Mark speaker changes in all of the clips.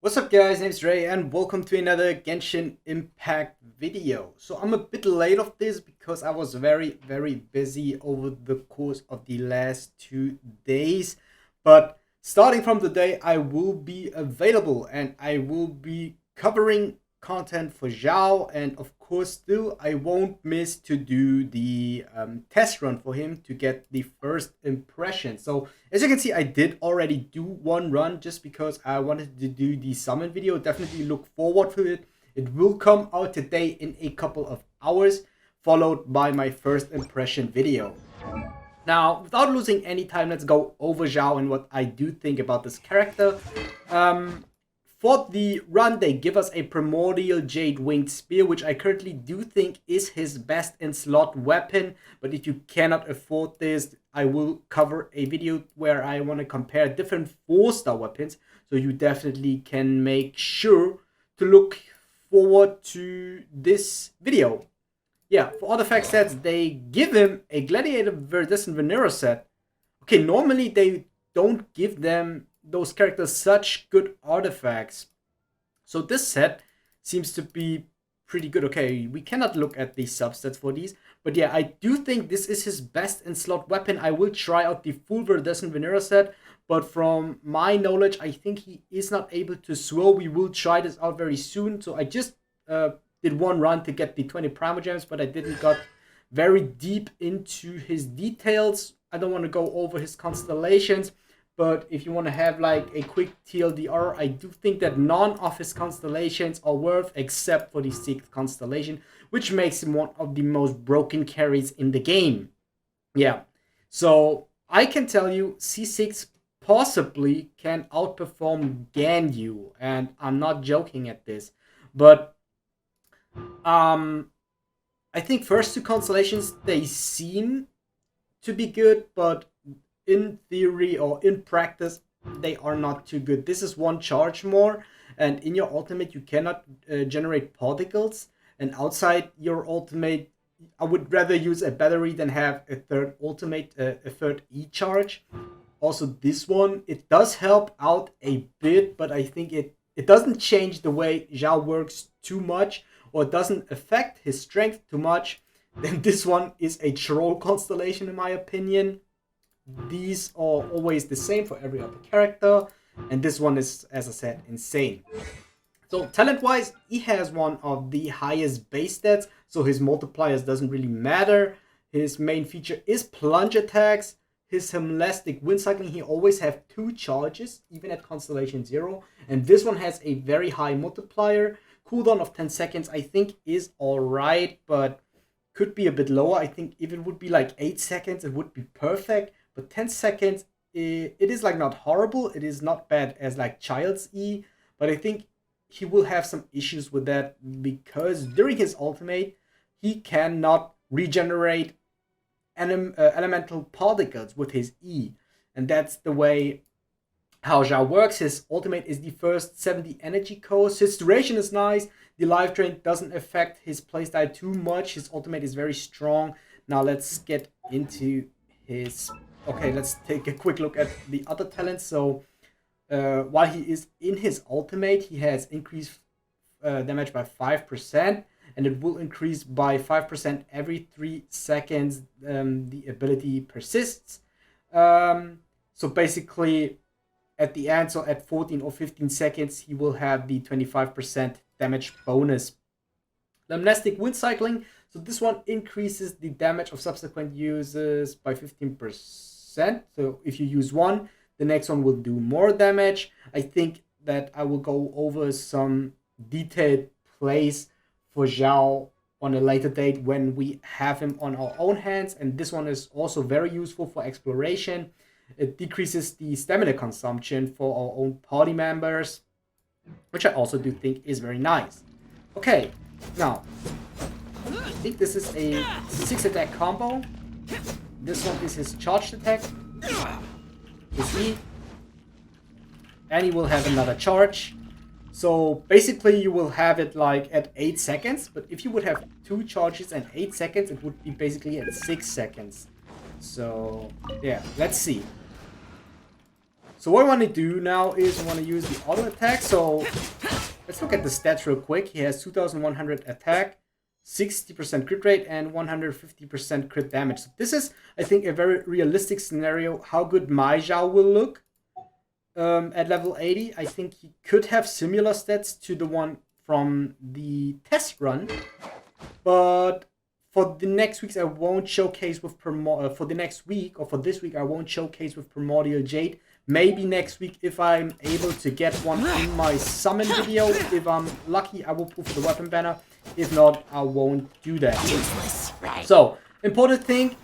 Speaker 1: What's up guys, name's Ray and welcome to another Genshin Impact video. So I'm a bit late of this because I was very busy over the course of the last 2 days. But starting from today I will be available and I will be covering content for Xiao, and of course still I won't miss to do the test run for him to get the first impression. So as you can see, I did already do one run just because I wanted to do the summon video. Definitely look forward to it. It will come out today in a couple of hours, followed by my first impression video. Now, without losing any time, let's go over Xiao and what I do think about this character. For the run, they give us a Primordial Jade Winged Spear, which I currently do think is his best in slot weapon. But if you cannot afford this, I will cover a video where I want to compare different 4-star weapons. So you definitely can make sure to look forward to this video. Yeah, for artifact sets, they give him a Gladiator Verdicent Venera set. Okay, normally they don't give them those characters such good artifacts. So this set seems to be pretty good. Okay, we cannot look at the substats for these. But yeah, I do think this is his best in slot weapon. I will try out the full Verdescent Venera set. But from my knowledge, I think he is not able to swirl. We will try this out very soon. So I just did one run to get the 20 Primogems, but I didn't got very deep into his details. I don't want to go over his constellations. But if you want to have like a quick TLDR, I do think that none of his constellations are worth except for the 6th constellation, which makes him one of the most broken carries in the game. Yeah, so I can tell you C6 possibly can outperform Ganyu, and I'm not joking at this. But I think first 2 constellations, they seem to be good, but in theory or in practice, they are not too good. This is 1 charge more, and in your ultimate, you cannot generate particles. And outside your ultimate, I would rather use a battery than have a third ultimate, a third E-charge. Also, this one, it does help out a bit, but I think it doesn't change the way Xiao works too much, or it doesn't affect his strength too much. Then this one is a troll constellation in my opinion. These are always the same for every other character, and this one is, as I said, insane. So talent-wise, he has one of the highest base stats, so his multipliers doesn't really matter. His main feature is plunge attacks. His Hemlastic Wind Cycling, he always have 2 charges, even at Constellation 0. And this one has a very high multiplier. Cooldown of 10 seconds, I think, is alright, but could be a bit lower. I think if it would be like 8 seconds, it would be perfect. But 10 seconds, it is like not horrible. It is not bad as like Child's E. But I think he will have some issues with that because during his ultimate, he cannot regenerate elemental particles with his E. And that's the way how Xiao works. His ultimate is the first 70 energy cost. His duration is nice. The life drain doesn't affect his playstyle too much. His ultimate is very strong. Now let's get into his... Okay, let's take a quick look at the other talents. So while he is in his ultimate, he has increased damage by 5%, and it will increase by 5% every 3 seconds. The ability persists. So basically, at the end, so at 14 or 15 seconds, he will have the 25% damage bonus. Lemnestic Wind Cycling. So this one increases the damage of subsequent users by 15%. So if you use one, the next one will do more damage. I think that I will go over some detailed plays for Xiao on a later date when we have him on our own hands. And this one is also very useful for exploration. It decreases the stamina consumption for our own party members, which I also do think is very nice. Okay, now, I think this is a 6-attack combo. This one is his charged attack. His E. And he will have another charge. So basically you will have it like at 8 seconds. But if you would have 2 charges and 8 seconds, it would be basically at 6 seconds. So yeah, let's see. So what I want to do now is I want to use the auto attack. So let's look at the stats real quick. He has 2100 attack, 60% crit rate, and 150% crit damage. So this is, I think, a very realistic scenario how good my Xiao will look at level 80. I think he could have similar stats to the one from the test run, but for the next weeks I won't showcase with for the next week, or for this week I won't showcase with Primordial Jade. Maybe next week if I'm able to get one in my summon video. If I'm lucky, I will pull for the weapon banner. If not, I won't do that. So, important thing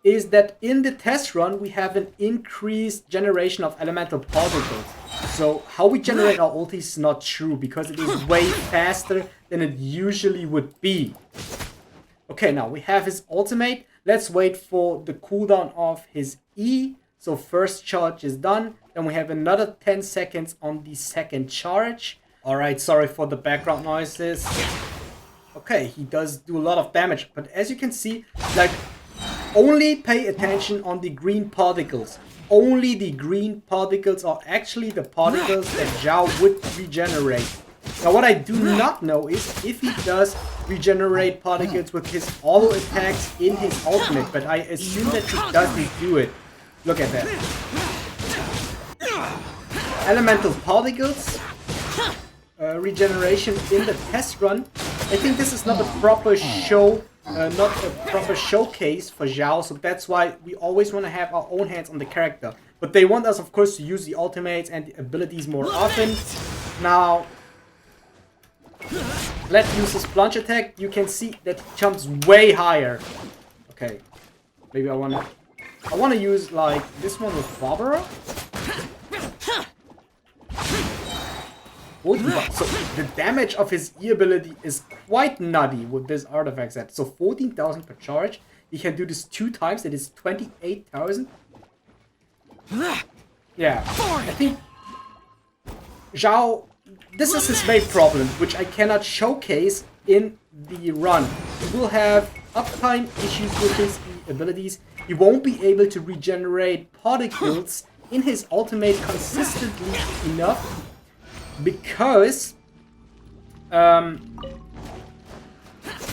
Speaker 1: is that in the test run, we have an increased generation of elemental particles. So, how we generate our ulti is not true, because it is way faster than it usually would be. Okay, now we have his ultimate. Let's wait for the cooldown of his E. So first charge is done. Then we have another 10 seconds on the second charge. Alright, sorry for the background noises. Okay, he does do a lot of damage. But as you can see, like, only pay attention on the green particles. Only the green particles are actually the particles that Xiao would regenerate. Now what I do not know is if he does regenerate particles with his auto attacks in his ultimate. But I assume that he doesn't do it. Look at that. Elemental particles. Regeneration in the test run. I think this is not a proper show, not a proper showcase for Xiao. So that's why we always want to have our own hands on the character. But they want us, of course, to use the ultimates and the abilities more often. Now, let's use his plunge attack. You can see that he jumps way higher. Okay. Maybe I want to use, like, this one with Barbara. So the damage of his E ability is quite nutty with this artifact set. So 14,000 per charge. He can do this 2 times. That is 28,000. Yeah, I think Xiao, this is his main problem, which I cannot showcase in the run. He will have uptime issues with his E abilities. He won't be able to regenerate particles in his ultimate consistently enough because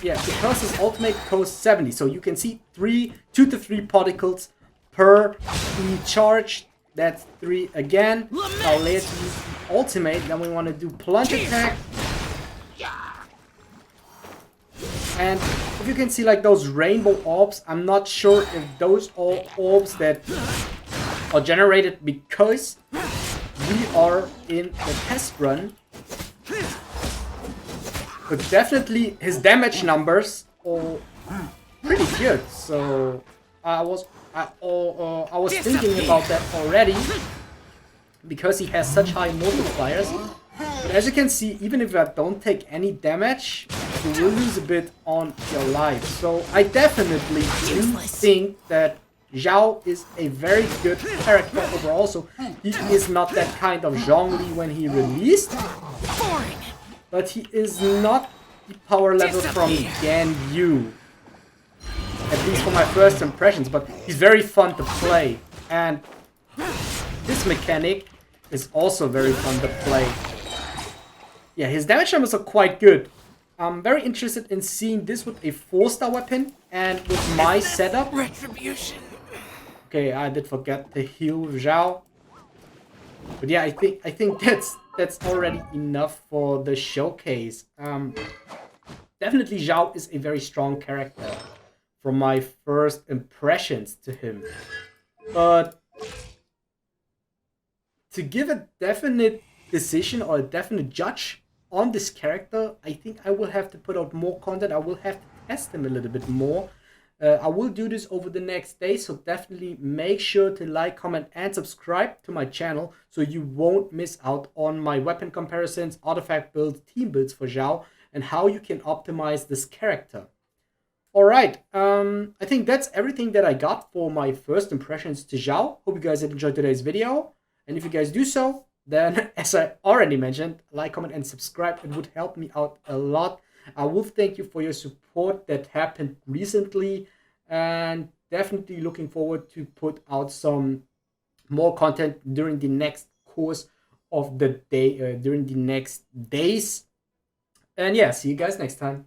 Speaker 1: because his ultimate costs 70. So you can see 2 to 3 particles per E charge. That's 3 again. Now let's use the ultimate. Then we want to do plunge attack. And if you can see, like, those rainbow orbs, I'm not sure if those are orbs that are generated because we are in the test run. But definitely his damage numbers are pretty good. So I was thinking about that already because he has such high multipliers. But as you can see, even if I don't take any damage, you will lose a bit on your life. So I definitely do think that Xiao is a very good character overall. So he is not that kind of Zhongli when he released, but he is not the power level from Gan Yu. At least for my first impressions, but he's very fun to play. And this mechanic is also very fun to play. Yeah, his damage numbers are quite good. I'm very interested in seeing this with a 4-star weapon and with my setup.
Speaker 2: Retribution.
Speaker 1: Okay, I did forget to heal with Xiao. But yeah, I think that's already enough for the showcase. Definitely Xiao is a very strong character from my first impressions to him. But to give a definite decision or a definite judge on this character, I think I will have to put out more content. I will have to test him a little bit more. I will do this over the next day, so definitely make sure to like, comment, and subscribe to my channel so you won't miss out on my weapon comparisons, artifact builds, team builds for Xiao, and how you can optimize this character. Alright, I think that's everything that I got for my first impressions to Xiao. Hope you guys did enjoy today's video, and if you guys do so, then, as I already mentioned, like, comment, and subscribe. It would help me out a lot. I will thank you for your support that happened recently, and definitely looking forward to put out some more content during the next course of the day, during the next days. And yeah, see you guys next time.